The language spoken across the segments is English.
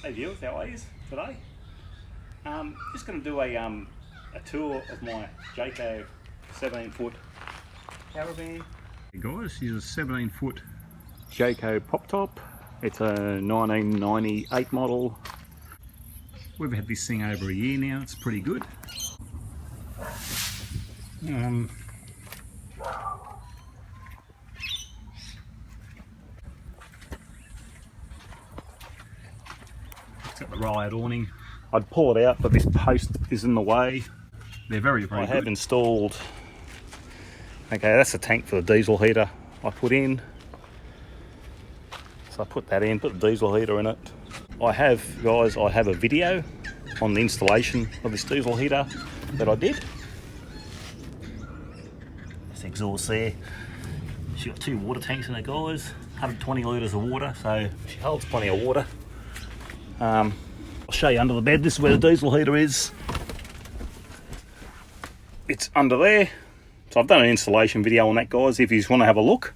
Hey viewers, how are you today? Just going to do a tour of my Jayco 17-foot caravan. Hey guys, here's a 17-foot Jayco pop top. It's a 1998 model. We've had this thing over a year now. It's pretty good. It's got the riot awning. I'd pull it out, but this post is in the way. They're very good. I have installed, okay, that's the tank for the diesel heater I put in. So I put that in, put the diesel heater in it. I have a video on the installation of this diesel heater that I did. This exhaust there. She's got 2 water tanks in it, guys. 120 litres of water, so she holds plenty of water. I'll show you under the bed. This is where the diesel heater is. It's under there. So I've done an installation video on that, guys, if you just want to have a look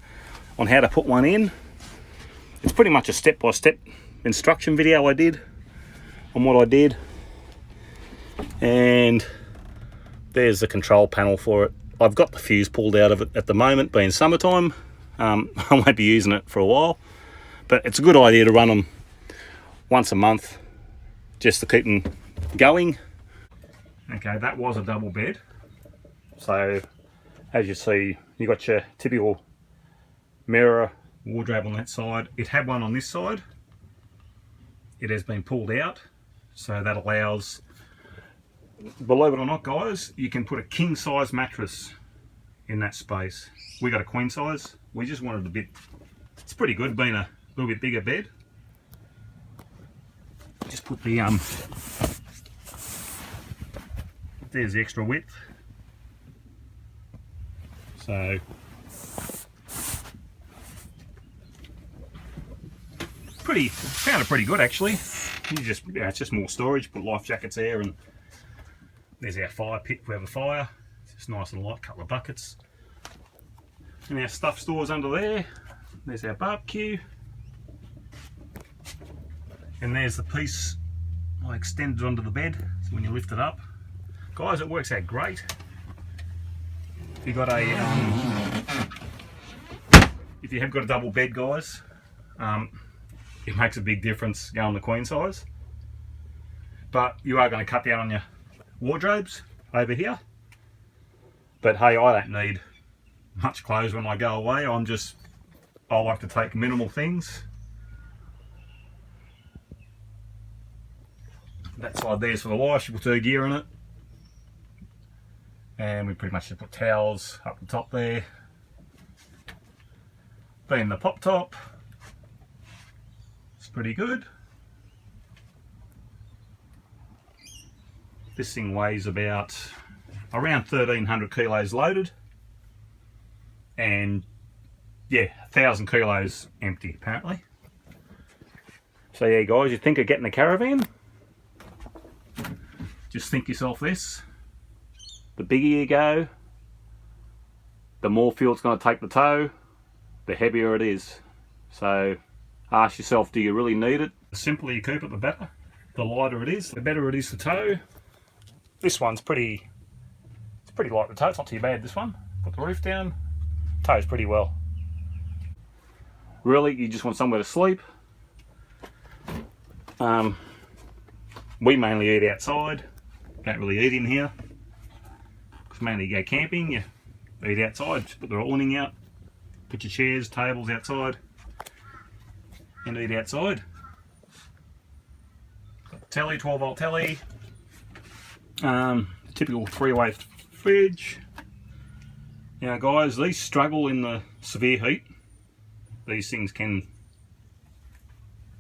on how to put one in. It's pretty much a step-by-step instruction video I did on what I did. And there's the control panel for it. I've got the fuse pulled out of it at the moment, being summertime. I won't be using it for a while, but it's a good idea to run them once a month just to keep them going. Okay, that was a double bed. So as you see, you got your typical mirror wardrobe on that side. It had one on this side. It has been pulled out, so that allows, believe it or not guys, you can put a king size mattress in that space. We got a queen size. We just wanted a bit, it's pretty good being a little bit bigger bed. Just put the there's the extra width. So found it pretty good actually. You just, it's just more storage. Put life jackets there, and there's our fire pit if we have a fire. It's just nice and light, couple of buckets. And our stuff stores under there. There's our barbecue. And there's the piece I extended onto the bed, so when you lift it up. Guys, it works out great. If you got a, if you have got a double bed, guys, it makes a big difference going to queen size. But you are going to cut down on your wardrobes over here. But hey, I don't need much clothes when I go away. I like to take minimal things. That side there's for the wash. You put 2 gear in it. And we pretty much just put towels up the top there. Being the pop top, it's pretty good. This thing weighs about around 1,300 kilos loaded. And yeah, 1,000 kilos empty apparently. So yeah guys, you think of getting a caravan? Just think yourself this. The bigger you go, the more fuel it's going to take to tow, the heavier it is. So ask yourself, do you really need it? The simpler you keep it, the better. The lighter it is, the better it is to tow. This one's it's pretty light to tow. It's not too bad, this one. Put the roof down, tows pretty well. Really, you just want somewhere to sleep. We mainly eat outside. Don't really eat in here. Because mainly you go camping, you eat outside. Just put the awning out. Put your chairs, tables outside. And eat outside. Got the telly, 12-volt telly. Typical 3-way fridge. Now guys, these struggle in the severe heat. These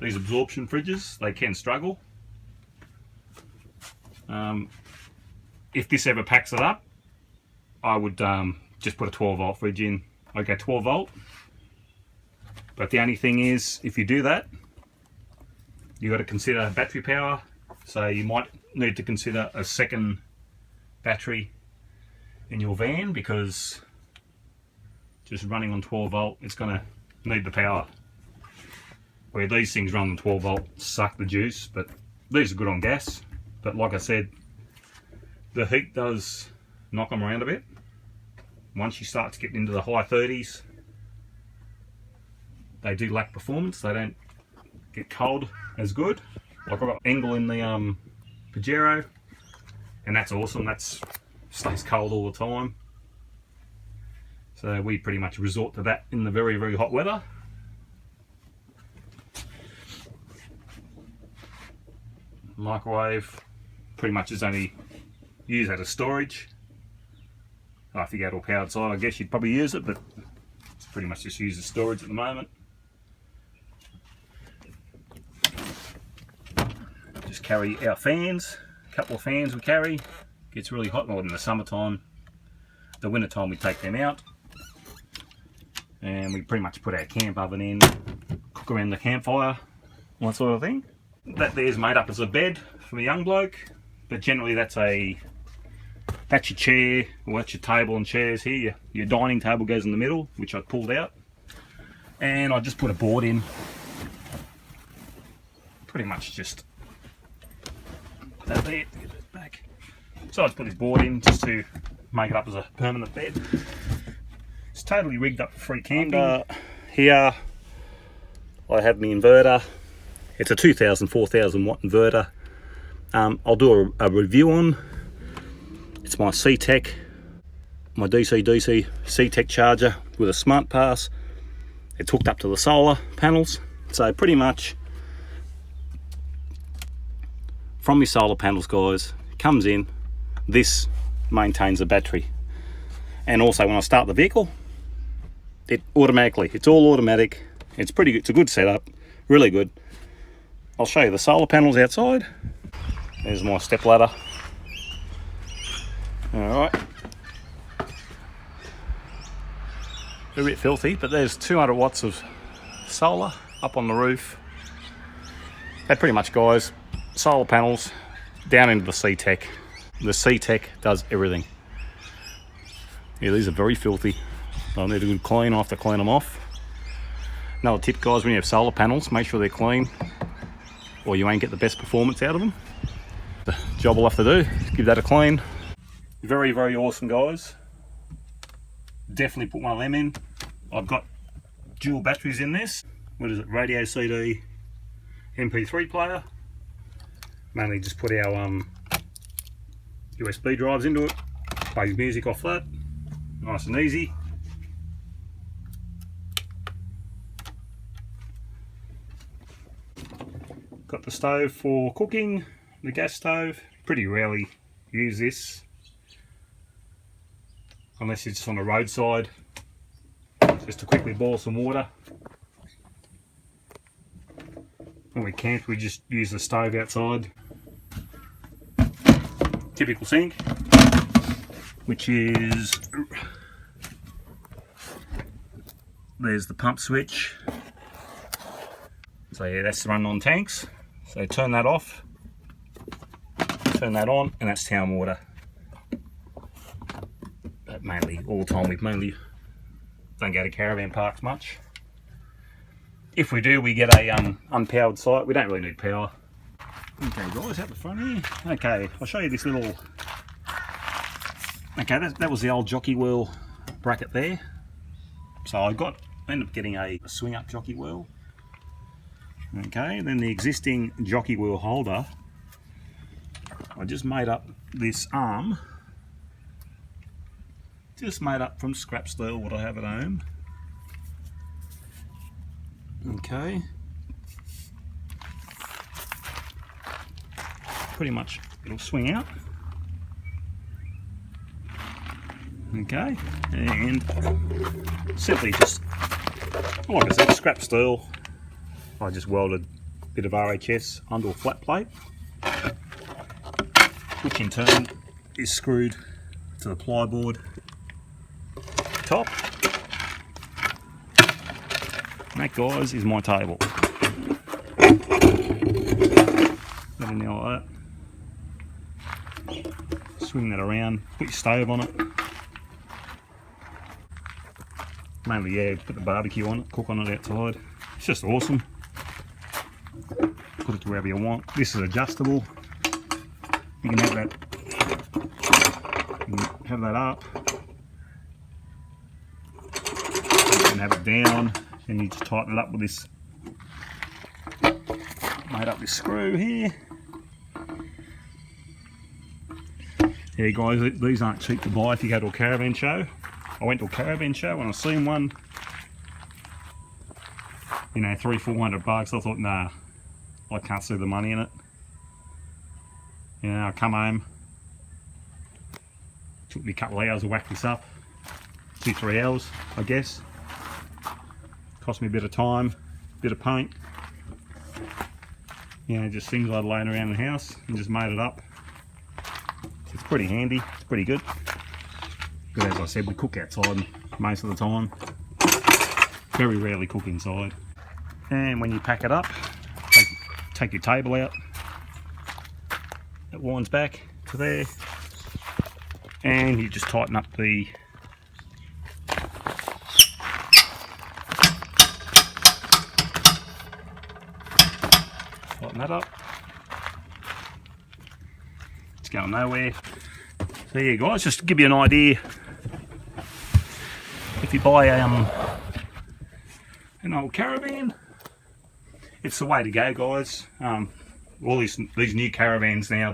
absorption fridges, they can struggle. If this ever packs it up, I would just put a 12-volt fridge in. I go 12-volt. But the only thing is, if you do that, you've got to consider battery power. So you might need to consider a second battery in your van, because just running on 12-volt, it's going to need the power. where these things run the 12 volt, suck the juice, but these are good on gas. But like I said, the heat does knock them around a bit. Once you start to get into the high 30s, they do lack performance. They don't get cold as good. Like I've got angle in the Pajero, and that's awesome. That's stays cold all the time. So we pretty much resort to that in the very, very hot weather. Microwave pretty much is only used as a storage. If you go to a powered side, I guess you'd probably use it, but it's pretty much just used as storage at the moment. Just carry our fans, a couple of fans we carry. Gets really hot in the summertime. The winter time we take them out, and we pretty much put our camp oven in, cook around the campfire, all that sort of thing. That there's made up as a bed for a young bloke, but generally that's your chair, or that's your table and chairs here. Your dining table goes in the middle, which I pulled out, and I just put a board in. Pretty much just put that there, get it back. So I just put this board in just to make it up as a permanent bed. It's totally rigged up for free camping. Here I have my inverter. It's a 2000, 4000 watt inverter. I'll do a review on. It's my C-Tech, my DC C-Tech charger with a smart pass. It's hooked up to the solar panels. So pretty much from your solar panels, guys, comes in. This maintains the battery, and also when I start the vehicle, it's all automatic. It's pretty good. It's a good setup, really good. I'll show you the solar panels outside. There's my step ladder. All right, a bit filthy, but there's 200 watts of solar up on the roof. That pretty much, guys, solar panels down into the C-Tech. The C-Tech does everything. Yeah, these are very filthy. I'll need a good clean. I have to clean them off. Another tip, guys, when you have solar panels, make sure they're clean, or you won't get the best performance out of them. The job we'll have to do is give that a clean. Very, very awesome, guys. Definitely put one of them in. I've got dual batteries in this. What is it? Radio CD, MP3 player. Mainly just put our USB drives into it. Plays music off that. Nice and easy. Got the stove for cooking, the gas stove. Pretty rarely use this, unless it's just on the roadside, just to quickly boil some water. When we camp, we just use the stove outside. Typical sink, which is, there's the pump switch. So yeah, that's to run on tanks. So turn that off, turn that on, and that's town water. But mainly, all the time, we mainly don't go to caravan parks much. If we do, we get a unpowered site. We don't really need power. Okay, guys, out the front here. Okay, I'll show you this little. Okay, that was the old jockey wheel bracket there. So I ended up getting a swing up jockey wheel. Okay, then the existing jockey wheel holder, I just made up this arm, just made up from scrap steel, what I have at home. Okay, pretty much it'll swing out. Okay, and simply just, like I said, scrap steel. I just welded a bit of RHS onto a flat plate, which in turn is screwed to the plyboard top. And that, guys, is my table. Let me know like that. Swing that around, put your stove on it. Mainly, yeah, put the barbecue on it, cook on it outside. It's just awesome. Put it to wherever you want. This is adjustable. You can have that. You can have that up. You can have it down, and you just tighten it up with this. Made up this screw here. Yeah, guys, these aren't cheap to buy if you go to a caravan show. I went to a caravan show and I seen one, you know, $300-400 bucks. I thought, nah, I can't see the money in it. You know, I come home, took me a couple of hours to whack this up, 2-3 hours, I guess. Cost me a bit of time, bit of paint. You know, just things I'd laying around the house and just made it up. It's pretty handy, it's pretty good. But as I said, we cook outside most of the time. Very rarely cook inside. And when you pack it up, take your table out. It winds back to there. And you just tighten up the that up. It's going nowhere. So yeah, guys, just to give you an idea, if you buy an old caravan, it's the way to go, guys. All these new caravans now,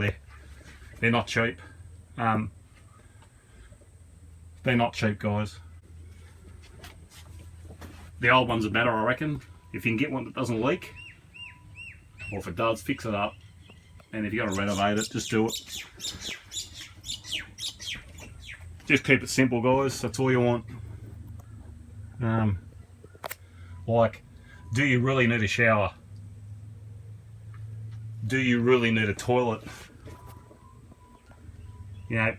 they're not cheap. They're not cheap, guys. The old ones are better, I reckon. If you can get one that doesn't leak, or if it does, fix it up. And if you got to renovate it, just do it. Just keep it simple, guys. That's all you want. Like, do you really need a shower? Do you really need a toilet? You know,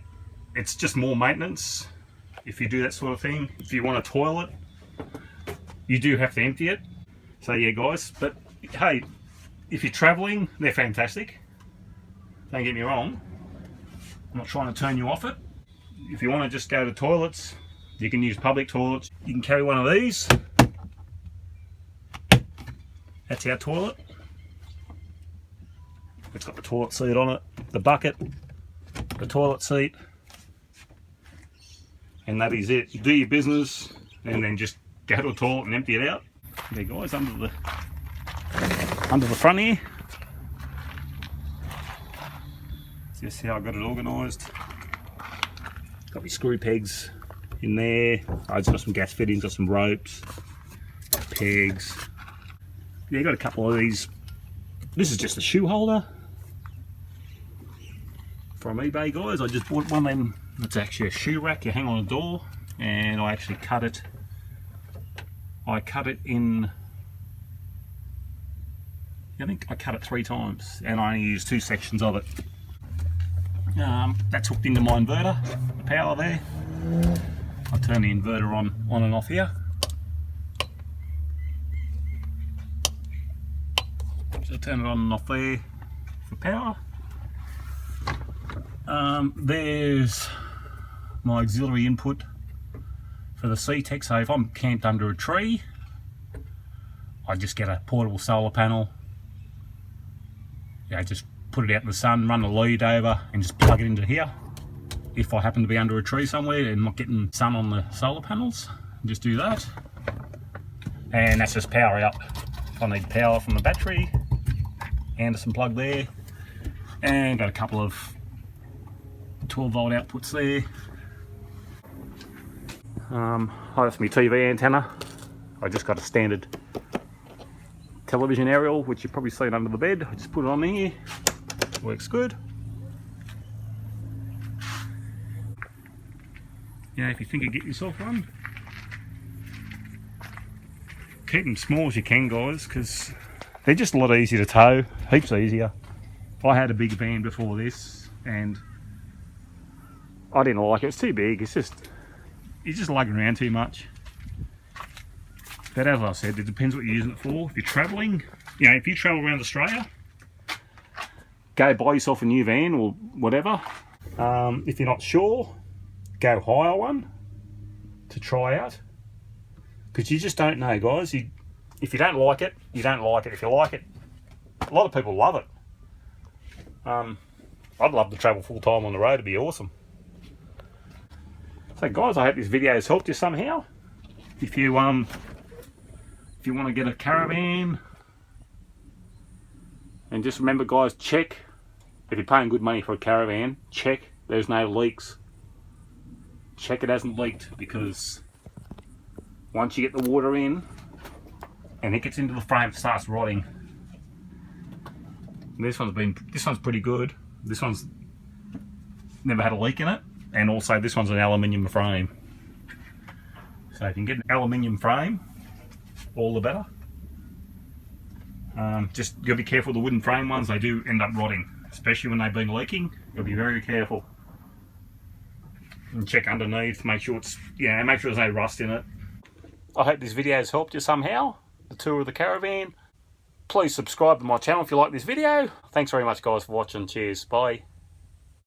it's just more maintenance if you do that sort of thing. If you want a toilet, you do have to empty it. So yeah, guys, but hey, if you're traveling, they're fantastic. Don't get me wrong. I'm not trying to turn you off it. If you want to just go to toilets, you can use public toilets. You can carry one of these. That's our toilet. It's got the toilet seat on it, the bucket, the toilet seat, and that is it. You do your business and then just go to a toilet and empty it out. There, guys, under the front here. Just how I got it organised. Got my screw pegs in there. I've got some gas fittings, got some ropes, pegs. Yeah, got a couple of these. This is just a shoe holder from eBay, guys. I just bought one of them. It's actually a shoe rack you hang on a door, and I actually cut it. I cut it in, I think I cut it 3 times, and I only used 2 sections of it. That's hooked into my inverter, the power there. I turn the inverter on and off here. So turn it on and off there for power. There's my auxiliary input for the C-Tech. So if I'm camped under a tree, I just get a portable solar panel. Yeah, just put it out in the sun, run the lead over and just plug it into here. If I happen to be under a tree somewhere and not getting sun on the solar panels, just do that. And that's just power out. If I need power from the battery, Anderson plug there. And got a couple of 12 volt outputs there. That's my TV antenna. I just got a standard television aerial, which you've probably seen under the bed. I just put it on here. Works good. You know, if you think you get yourself one, keep them small as you can, guys, because they're just a lot easier to tow, heaps easier. I had a big van before this and I didn't like it. It's too big. It's just, you're just lugging around too much. But as I said, it depends what you're using it for. If you're travelling, you know, if you travel around Australia, go buy yourself a new van or whatever. If you're not sure, go hire one to try out. Because you just don't know, guys. If you don't like it, you don't like it. If you like it, A lot of people love it. I'd love to travel full time on the road. It'd be awesome. So guys, I hope this video has helped you somehow. If you want to get a caravan, and just remember guys, check, if you're paying good money for a caravan, check there's no leaks. Check it hasn't leaked, because once you get the water in and it gets into the frame, it starts rotting. This one's pretty good. This one's never had a leak in it, and also this one's an aluminium frame. So if you can get an aluminium frame, all the better. Just you gotta be careful with the wooden frame ones, they do end up rotting, especially when they've been leaking. You gotta be very careful. And check underneath, make sure it's, make sure there's no rust in it. I hope this video has helped you somehow, the tour of the caravan. Please subscribe to my channel if you like this video. Thanks very much guys for watching. Cheers, bye.